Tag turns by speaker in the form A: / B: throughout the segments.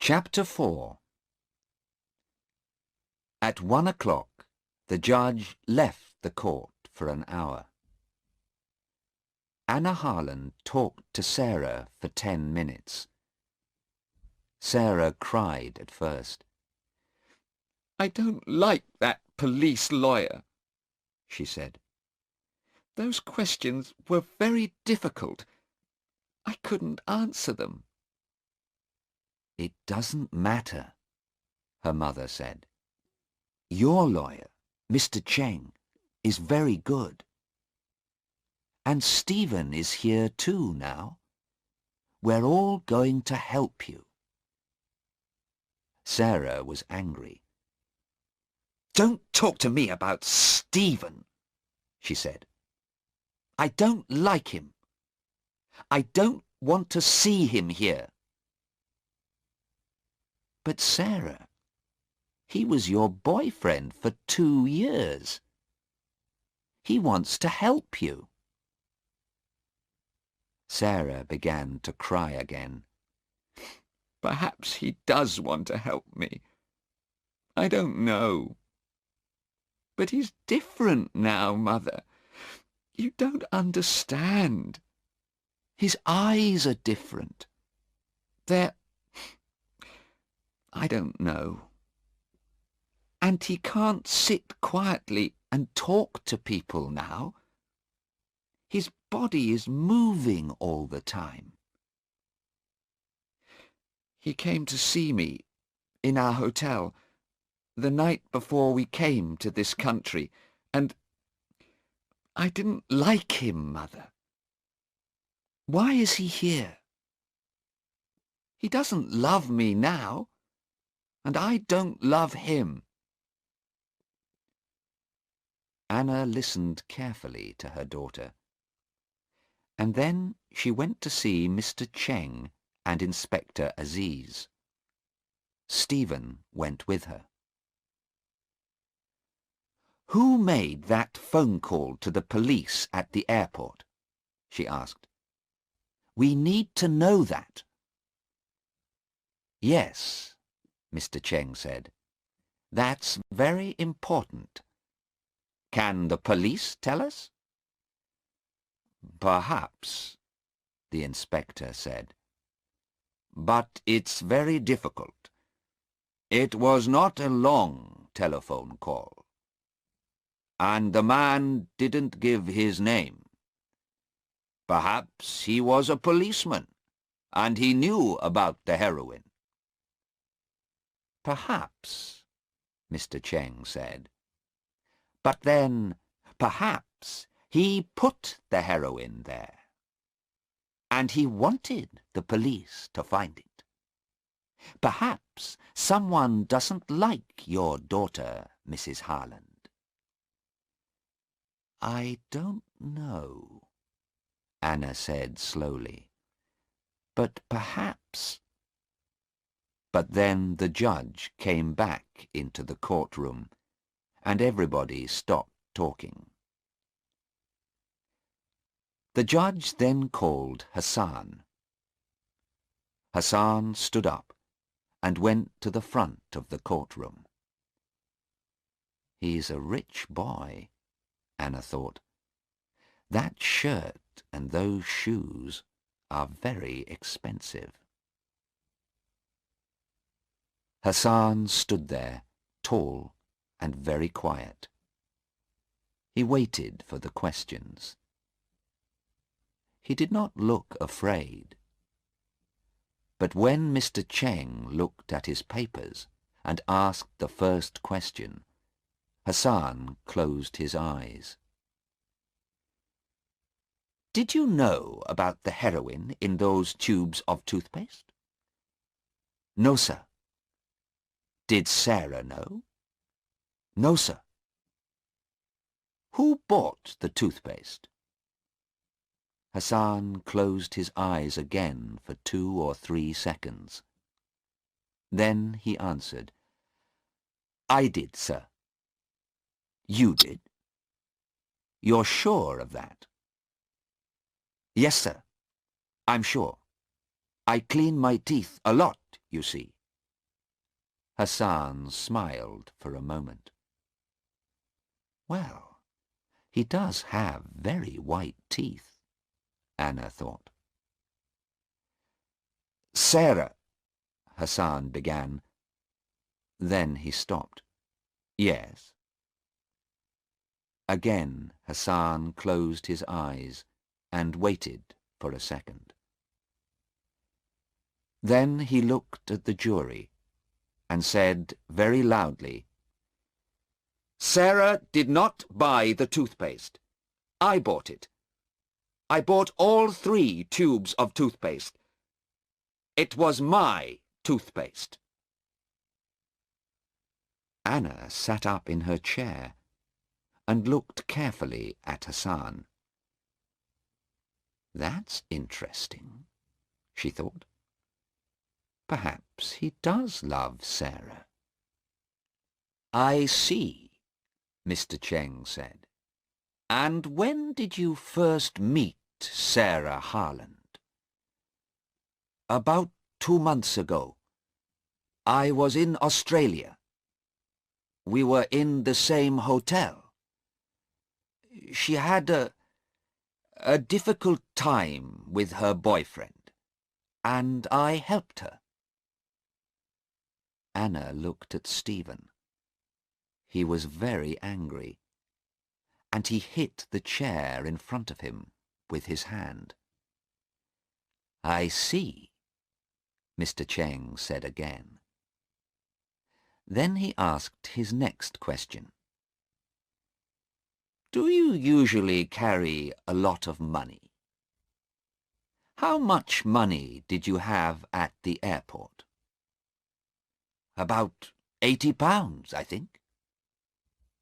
A: Chapter 4. At 1 o'clock, the judge left the court for an hour. Anna Harland talked to Sarah for 10 minutes. Sarah cried at first.
B: "I don't like that police lawyer," she said. "Those questions were very difficult. I couldn't answer them."
A: "It doesn't matter," her mother said. "Your lawyer, Mr. Cheng, is very good. And Stephen is here too now. We're all going to help you." Sarah was angry. "Don't talk to me about Stephen," she said. "I don't like him. I don't want to see him here." "But Sarah, he was your boyfriend for 2 years. He wants to help you." Sarah began to cry again.
B: "Perhaps he does want to help me. I don't know. But he's different now, Mother. You don't understand.
A: His eyes are different.
B: I don't know. And he can't sit quietly
A: And talk to people now. His body is moving all the time."
B: He came to see me in our hotel the night before we came to this country, and I didn't like him, Mother.
A: Why is he here?
B: He doesn't love me now, and I don't love him."
A: Anna listened carefully to her daughter, and then she went to see Mr. Cheng and Inspector Aziz. Stephen went with her. "Who made that phone call to the police at the airport?" she asked. "We need to know that." "Yes," Mr. Cheng said. "That's very important. Can the police tell us?" "Perhaps," the inspector said. "But it's very difficult. It was not a long telephone call. And the man didn't give his name. Perhaps he was a policeman, and he knew about the heroin." "Perhaps," Mr. Cheng said. "But then, perhaps he put the heroin there. And he wanted the police to find it. Perhaps someone doesn't like your daughter, Mrs. Harland." "I don't know," Anna said slowly. "But perhaps—" But then the judge came back into the courtroom, and everybody stopped talking. The judge then called Hassan. Hassan stood up and went to the front of the courtroom. "He's a rich boy," Anna thought. "That shirt and those shoes are very expensive." Hassan stood there, tall and very quiet. He waited for the questions. He did not look afraid. But when Mr. Cheng looked at his papers and asked the first question, Hassan closed his eyes. "Did you know about the heroin in those tubes of toothpaste?" "No, sir." "Did Sarah know?" "No, sir." "Who bought the toothpaste?" Hassan closed his eyes again for 2 or 3 seconds. Then he answered, "I did, sir." "You did? You're sure of that?" "Yes, sir. I'm sure. I clean my teeth a lot, you see." Hassan smiled for a moment. Well, he does have very white teeth, Anna thought. Sarah, Hassan began. Then he stopped. Yes. Again Hassan closed his eyes and waited for a second. Then he looked at the jury and said very loudly, Sarah did not buy the toothpaste. I bought it. I bought all 3 tubes of toothpaste. It was my toothpaste. Anna sat up in her chair and looked carefully at Hassan. That's interesting, she thought. Perhaps he does love Sarah. I see, Mr. Cheng said. And when did you first meet Sarah Harland? About 2 months ago. I was in Australia. We were in the same hotel. She had a difficult time with her boyfriend, and I helped her. Anna looked at Stephen. He was very angry, and he hit the chair in front of him with his hand. I see, Mr. Cheng said again. Then he asked his next question. Do you usually carry a lot of money? How much money did you have at the airport? About £80, I think.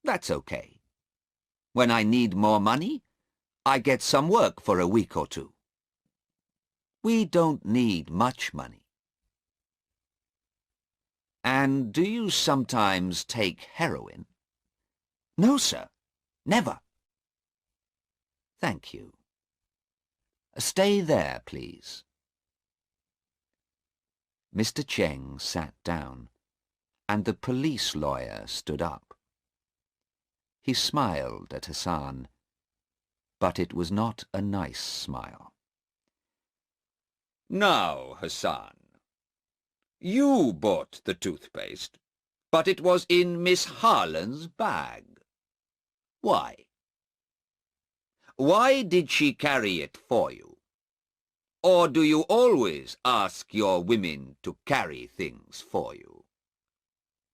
A: That's okay. When I need more money, I get some work for a week or 2. We don't need much money. And do you sometimes take heroin? No, sir. Never. Thank you. Stay there, please. Mr. Cheng sat down, and the police lawyer stood up. He smiled at Hassan, but it was not a nice smile. Now, Hassan, you bought the toothpaste, but it was in Miss Harland's bag. Why? Why did she carry it for you? Or do you always ask your women to carry things for you?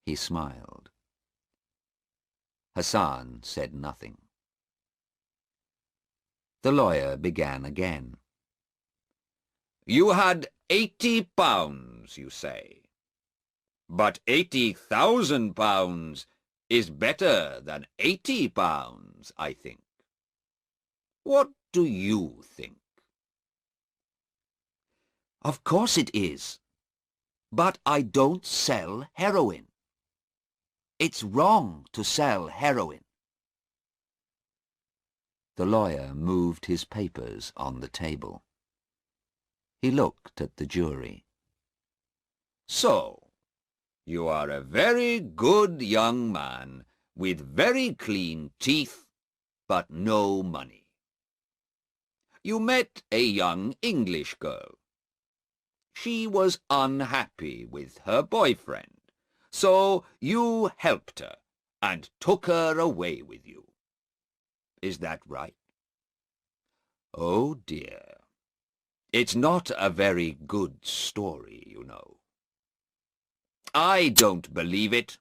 A: He smiled. Hassan said nothing. The lawyer began again. You had £80, you say. But £80,000 is better than £80, I think. What do you think? Of course it is. But I don't sell heroin. It's wrong to sell heroin. The lawyer moved his papers on the table. He looked at the jury. So, you are a very good young man with very clean teeth, but no money. You met a young English girl. She was unhappy with her boyfriend, so you helped her and took her away with you. Is that right? Oh dear. It's not a very good story, you know. I don't believe it,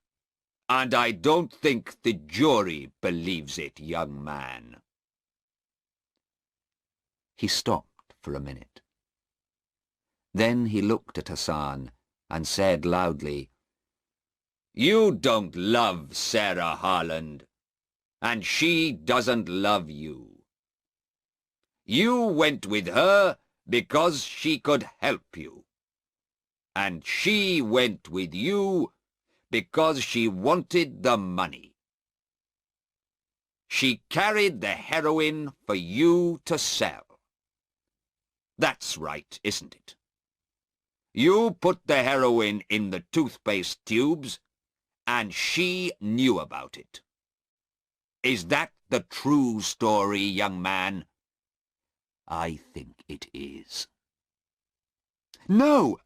A: and I don't think the jury believes it, young man. He stopped for a minute. Then he looked at Hassan and said loudly, You don't love Sarah Harland, and she doesn't love you. You went with her because she could help you, and she went with you because she wanted the money. She carried the heroin for you to sell. That's right, isn't it?
B: You put the heroin in the toothpaste tubes, and she knew about it. Is that the true story, young man?
A: I think it is.
B: No,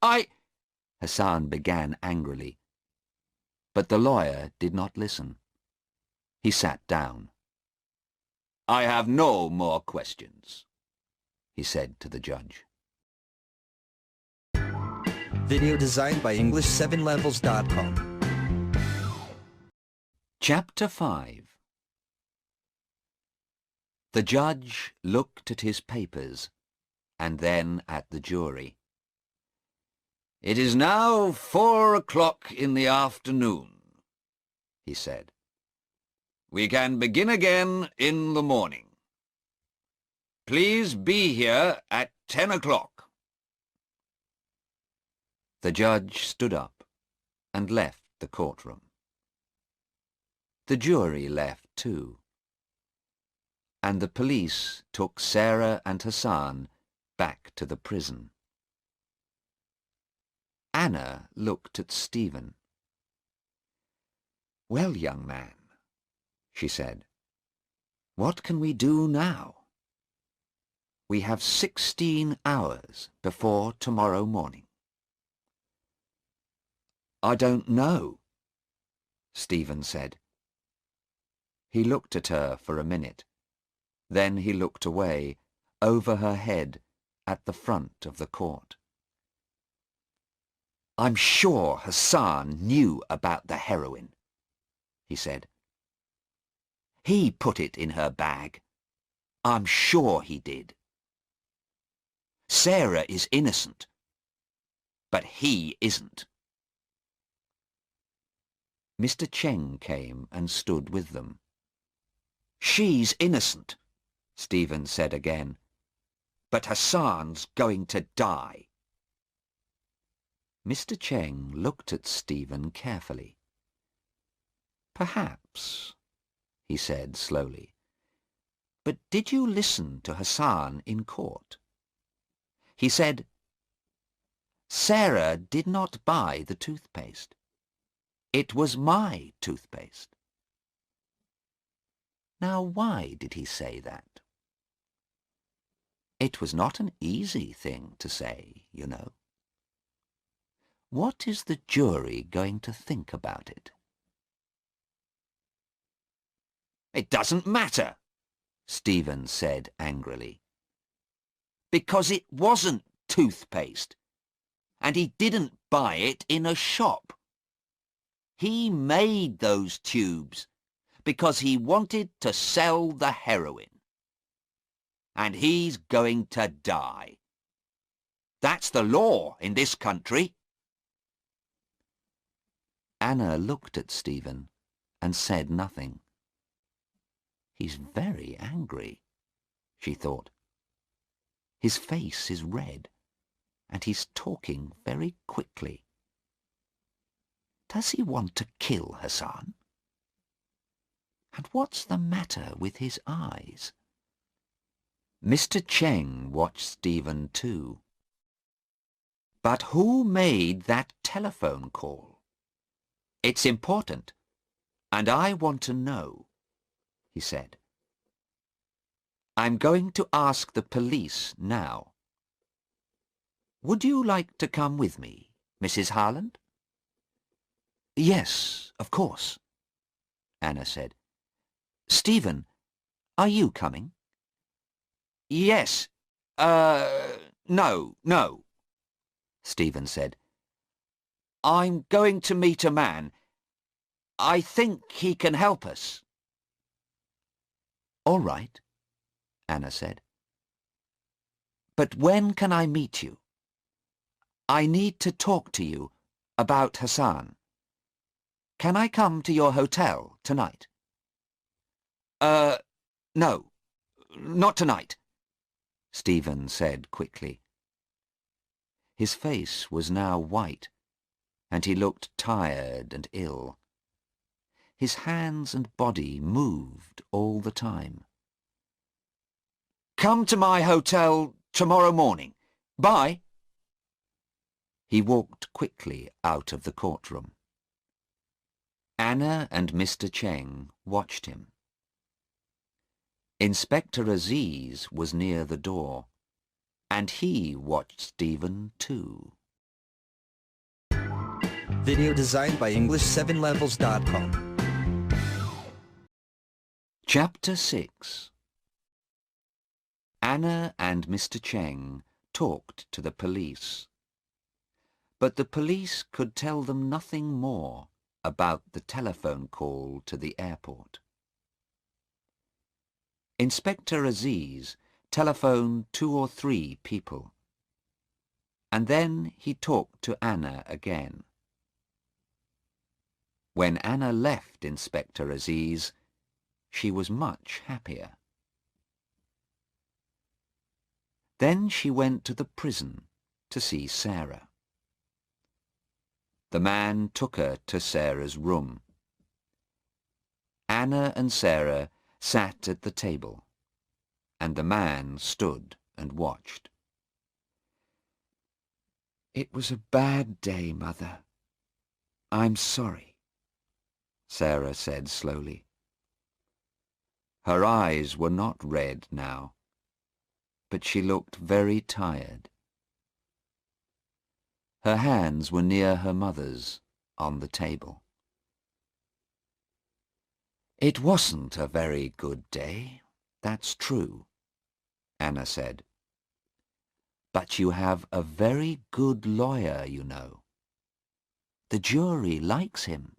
A: Hassan began angrily. But the lawyer did not listen. He sat down.
B: I have no more questions,
A: he said to the judge.
C: Video designed by English7levels.com.
A: Chapter 5. The judge looked at his papers and then at the jury.
B: It is now 4 o'clock in the afternoon, he said. We can begin again in the morning. Please be here at 10 o'clock.
A: The judge stood up and left the courtroom. The jury left too, and the police took Sarah and Hassan back to the prison. Anna looked at Stephen. "Well, young man," she said, "what can we do now? We have 16 hours before tomorrow morning." "I don't know," Stephen said. He looked at her for a minute. Then he looked away, over her head, at the front of the court. "I'm sure Hassan knew about the heroin," he said. "He put it in her bag. I'm sure he did. Sarah is innocent, but he isn't." Mr. Cheng came and stood with them. "She's innocent," Stephen said again, "but Hassan's going to die." Mr. Cheng looked at Stephen carefully. "Perhaps," he said slowly. "But did you listen to Hassan in court? He said, 'Sarah did not buy the toothpaste. It was my toothpaste.' Now, why did he say that? It was not an easy thing to say, you know. What is the jury going to think about it?"
B: "It doesn't matter,"
A: Stephen said angrily.
B: "because it wasn't toothpaste, and he didn't buy it in a shop. He made those tubes because he wanted to sell the heroin. And he's going to die. That's the law in this country."
A: Anna looked at Stephen and said nothing. "He's very angry," she thought. "His face is red, and he's talking very quickly. Does he want to kill Hassan? And what's the matter with his eyes?" Mr. Cheng watched Stephen too. "But who made that telephone call? It's important, and I want to know," he said. "I'm going to ask the police now. Would you like to come with me, Mrs. Harland?" "Yes, of course," Anna said. "Stephen, are you coming?"
B: "Yes. No,
A: Stephen said.
B: I'm going to meet a man. I think he can help us."
A: "All right," Anna said. "But when can I meet you? I need to talk to you about Hassan. Can I come to your hotel tonight?"
B: No, not tonight,"
A: Stephen said quickly. His face was now white, and he looked tired and ill. His hands and body moved all the time.
B: "Come to my hotel tomorrow morning. Bye."
A: He walked quickly out of the courtroom. Anna and Mr. Cheng watched him. Inspector Aziz was near the door, and he watched Stephen too.
C: Video designed by English7levels.com.
A: Chapter 6. Anna and Mr. Cheng talked to the police, but the police could tell them nothing more about the telephone call to the airport. Inspector Aziz telephoned 2 or 3 people, and then he talked to Anna again. When Anna left Inspector Aziz, she was much happier. Then she went to the prison to see Sarah. The man took her to Sarah's room. Anna and Sarah sat at the table, and the man stood and watched. "It was a bad day, Mother. I'm sorry," Sarah said slowly. Her eyes were not red now, but she looked very tired. Her hands were near her mother's on the table. "It wasn't a very good day, that's true," Anna said. "But you have a very good lawyer, you know. The jury likes him."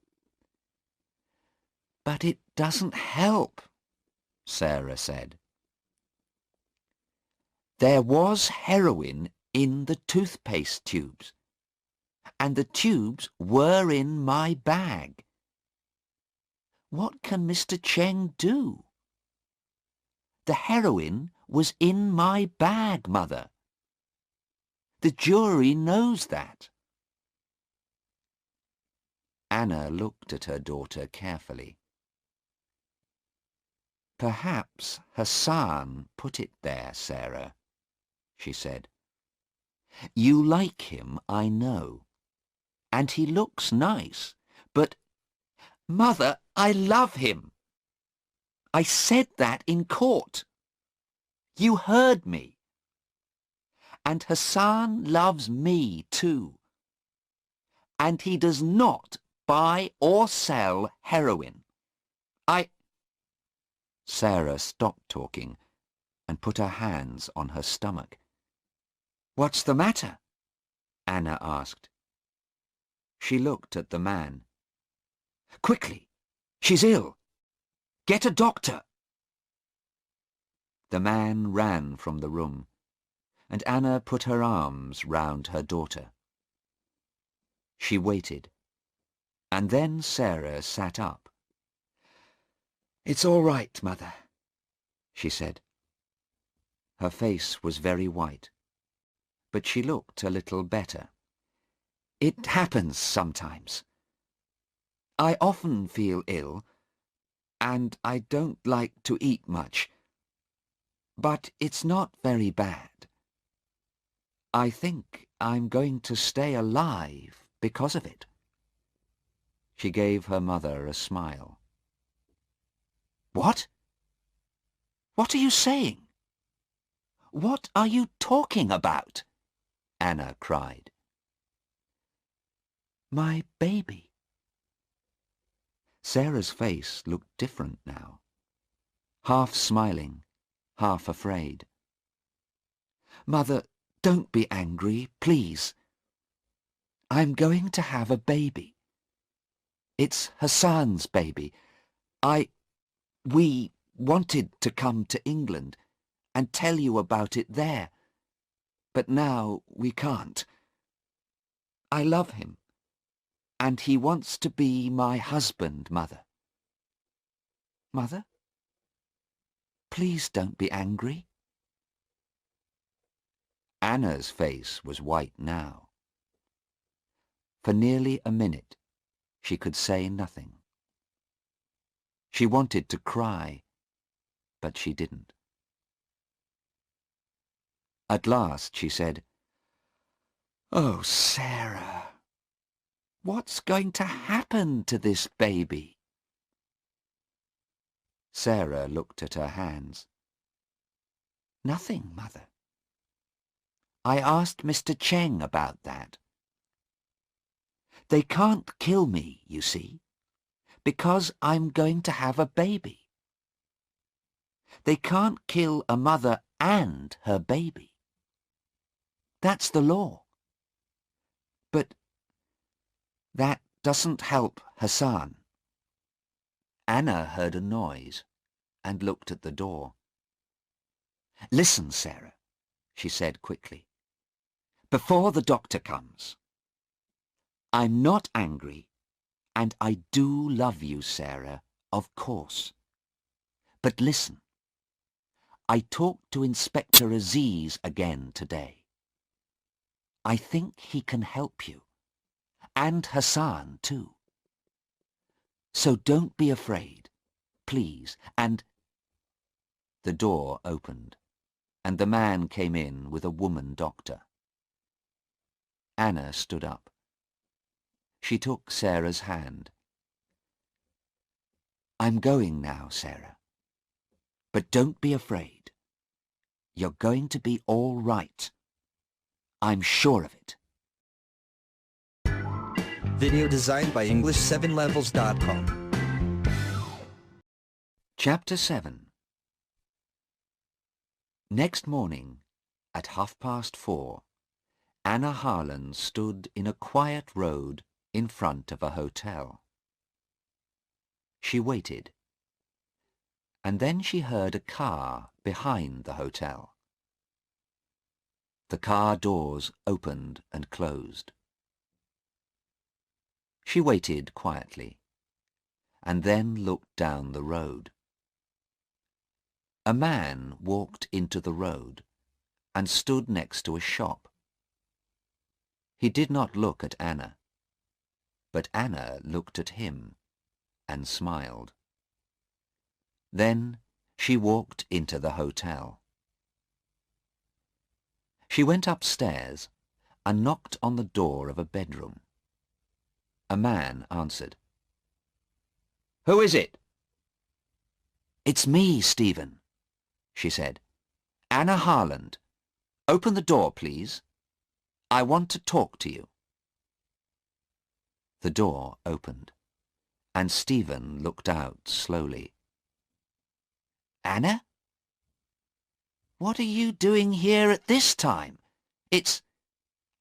A: "But it doesn't help," Sarah said. "There was heroin in the toothpaste tubes, and the tubes were in my bag. What can Mr. Cheng do? The heroin was in my bag, Mother. The jury knows that." Anna looked at her daughter carefully. "Perhaps Hassan put it there, Sarah," she said. "You like him, I know, and he looks nice, but—" "Mother, I love him. I said that in court. You heard me. And Hassan loves me too. And he does not buy or sell heroin. Sarah stopped talking and put her hands on her stomach. "What's the matter?" Anna asked. She looked at the man. "Quickly! She's ill! Get a doctor!" The man ran from the room, and Anna put her arms round her daughter. She waited, and then Sarah sat up. "It's all right, Mother," she said. Her face was very white, but she looked a little better. "It happens sometimes. I often feel ill, and I don't like to eat much. But it's not very bad. I think I'm going to stay alive because of it." She gave her mother a smile. "What? What are you saying? What are you talking about?" Anna cried. "My baby." Sarah's face looked different now, half smiling, half afraid. "Mother, don't be angry, please. I'm going to have a baby. It's Hassan's baby. We wanted to come to England and tell you about it there, but now we can't. I love him, and he wants to be my husband, Mother. Mother, please don't be angry." Anna's face was white now. For nearly a minute, she could say nothing. She wanted to cry, but she didn't. At last she said, Oh, Sarah, what's going to happen to this baby? Sarah looked at her hands. Nothing, Mother. I asked Mr. Cheng about that. They can't kill me, you see, because I'm going to have a baby. They can't kill a mother and her baby. That's the law. But that doesn't help Hassan. Anna heard a noise and looked at the door. Listen, Sarah, she said quickly, before the doctor comes. I'm not angry, and I do love you, Sarah, of course. But listen, I talked to Inspector Aziz again today. I think he can help you, and Hassan too. So don't be afraid, please, and... The door opened, and the man came in with a woman doctor. Anna stood up. She took Sarah's hand. I'm going now, Sarah. But don't be afraid. You're going to be all right. I'm sure of it.
C: Video designed by English7levels.com.
A: Chapter 7. Next morning, at 4:30, Anna Harlan stood in a quiet road in front of a hotel. She waited, and then she heard a car behind the hotel. The car doors opened and closed. She waited quietly, and then looked down the road. A man walked into the road and stood next to a shop. He did not look at Anna, but Anna looked at him and smiled. Then she walked into the hotel. She went upstairs and knocked on the door of a bedroom. A man answered. Who is it? It's me, Stephen, she said. Anna Harlan. Open the door, please. I want to talk to you. The door opened, and Stephen looked out slowly. Anna? What are you doing here at this time? It's...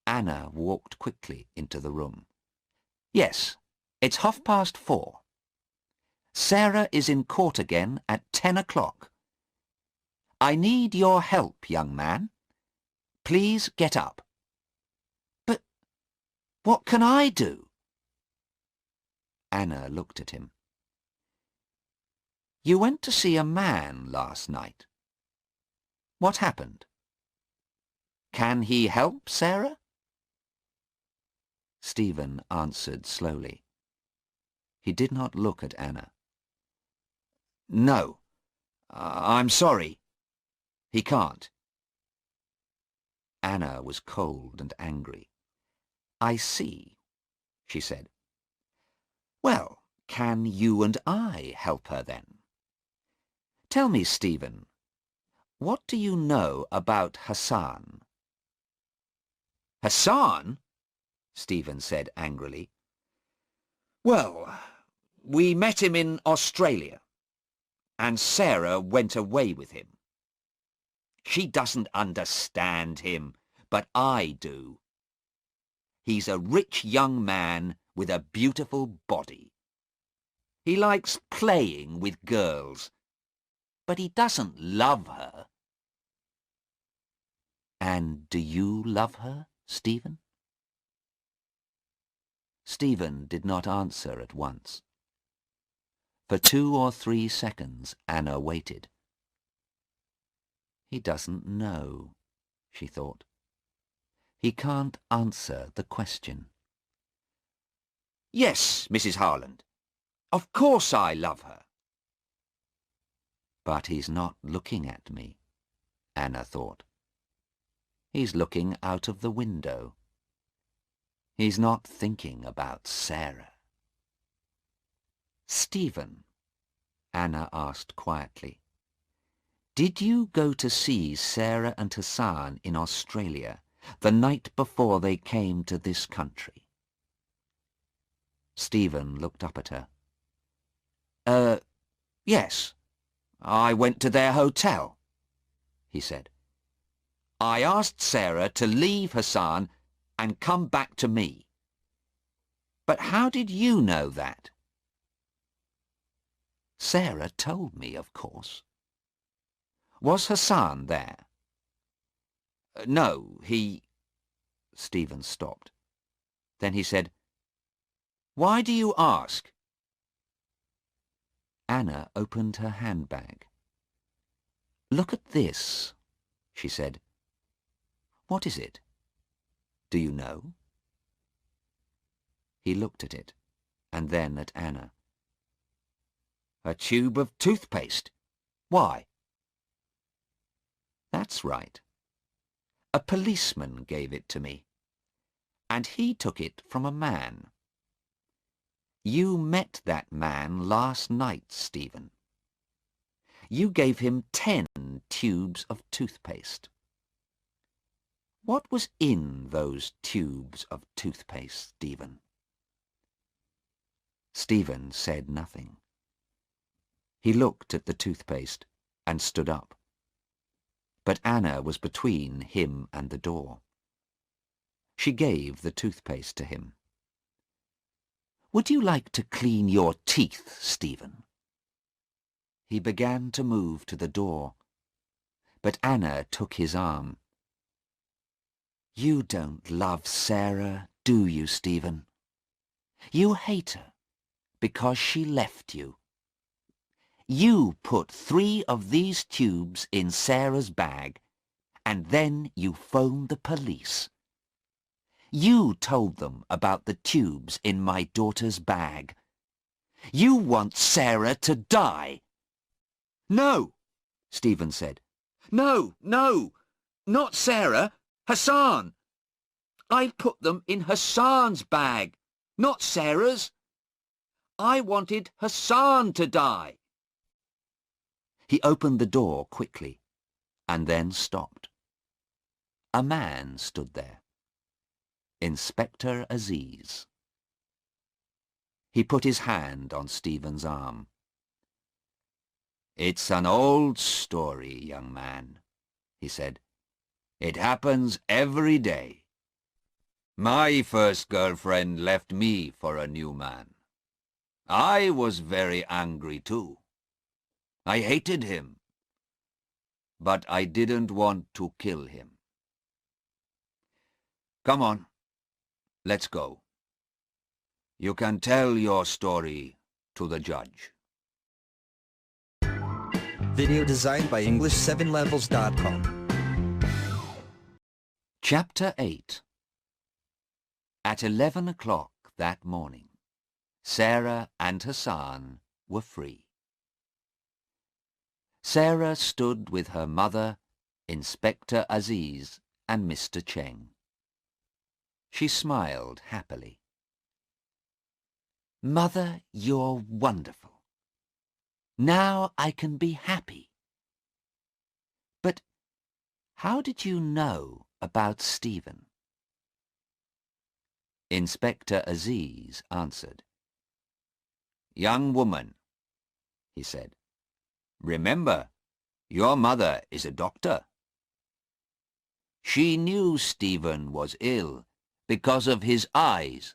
A: Anna walked quickly into the room. Yes, it's 4:30. Sarah is in court again at 10 o'clock. I need your help, young man. Please get up. But what can I do? Anna looked at him. You went to see a man last night. What happened? Can he help Sarah? Stephen answered slowly. He did not look at Anna. No, I'm sorry. He can't. Anna was cold and angry. I see, she said. Well, can you and I help her then? Tell me, Stephen, what do you know about Hassan? Hassan? Stephen said angrily. Well, we met him in Australia, and Sarah went away with him. She doesn't understand him, but I do. He's a rich young man with a beautiful body. He likes playing with girls, but he doesn't love her. And do you love her, Stephen? Stephen did not answer at once. For 2 or 3 seconds Anna waited. He doesn't know, she thought. He can't answer the question. Yes, Mrs. Harlan. Of course I love her. But he's not looking at me, Anna thought. He's looking out of the window. He's not thinking about Sarah. Stephen, Anna asked quietly, did you go to see Sarah and Hassan in Australia the night before they came to this country? Stephen looked up at her. Yes. I went to their hotel, he said. I asked Sarah to leave Hassan and come back to me. But how did you know that? Sarah told me, of course. Was Hassan there? No, he... Stephen stopped. Then he said, why do you ask? Anna opened her handbag. Look at this, she said. What is it? Do you know? He looked at it, and then at Anna. A tube of toothpaste. Why? That's right. A policeman gave it to me, and he took it from a man. You met that man last night, Stephen. You gave him 10 tubes of toothpaste. What was in those tubes of toothpaste, Stephen? Stephen said nothing. He looked at the toothpaste and stood up. But Anna was between him and the door. She gave the toothpaste to him. Would you like to clean your teeth, Stephen? He began to move to the door, but Anna took his arm. You don't love Sarah, do you, Stephen? You hate her because she left you. You put 3 of these tubes in Sarah's bag, and then you phoned the police. You told them about the tubes in my daughter's bag. You want Sarah to die. No, Stephen said. No, not Sarah, Hassan. I put them in Hassan's bag, not Sarah's. I wanted Hassan to die. He opened the door quickly and then stopped. A man stood there. Inspector Aziz. He put his hand on Stephen's arm. It's an old story, young man, he said. It happens every day. My first girlfriend left me for a new man. I was very angry too. I hated him, but I didn't want to kill him. Come on, let's go. You can tell your story to the judge.
C: Video designed by English7levels.com.
A: Chapter 8. At 11 o'clock that morning, Sarah and Hassan were free. Sarah stood with her mother, Inspector Aziz, and Mr. Cheng. She smiled happily. Mother, you're wonderful. Now I can be happy. But how did you know about Stephen? Inspector Aziz answered. Young woman, he said, remember, your mother is a doctor. She knew Stephen was ill because of his eyes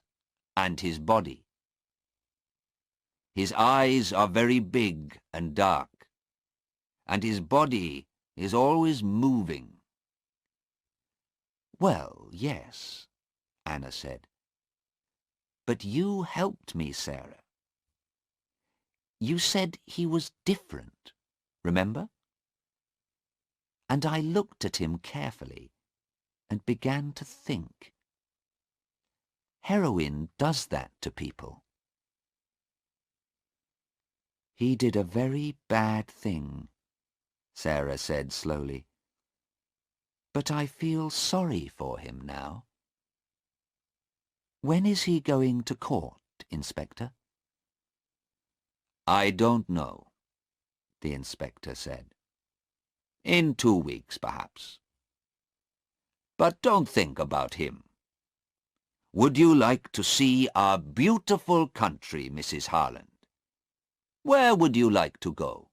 A: and his body. His eyes are very big and dark, and his body is always moving. Well, yes, Anna said. But you helped me, Sarah. You said he was different, remember? And I looked at him carefully and began to think. Heroin does that to people. He did a very bad thing, Sarah said slowly. But I feel sorry for him now. When is he going to court, Inspector? I don't know, the inspector said. In 2 weeks, perhaps. But don't think about him. Would you like to see our beautiful country, Mrs. Harland? Where would you like to go?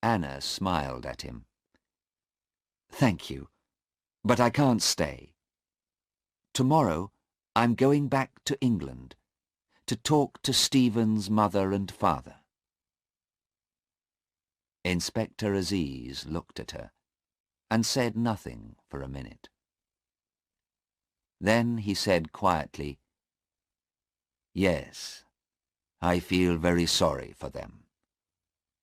A: Anna smiled at him. Thank you, but I can't stay. Tomorrow I'm going back to England to talk to Stephen's mother and father. Inspector Aziz looked at her and said nothing for a minute. Then he said quietly, Yes, I feel very sorry for them.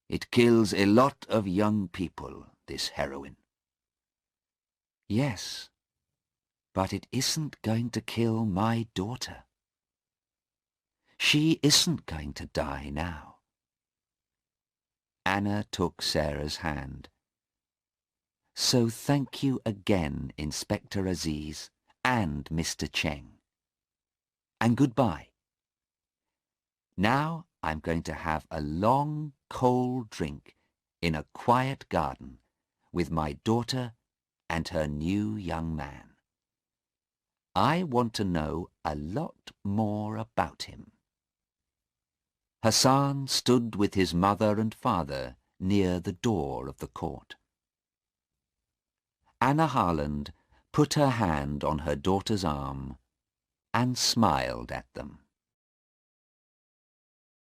A: It kills a lot of young people, this heroin. Yes, but it isn't going to kill my daughter. She isn't going to die now. Anna took Sarah's hand. So thank you again, Inspector Aziz and Mr. Cheng. And goodbye. Now I'm going to have a long, cold drink in a quiet garden with my daughter and her new young man. I want to know a lot more about him. Hassan stood with his mother and father near the door of the court. Anna Harland put her hand on her daughter's arm and smiled at them.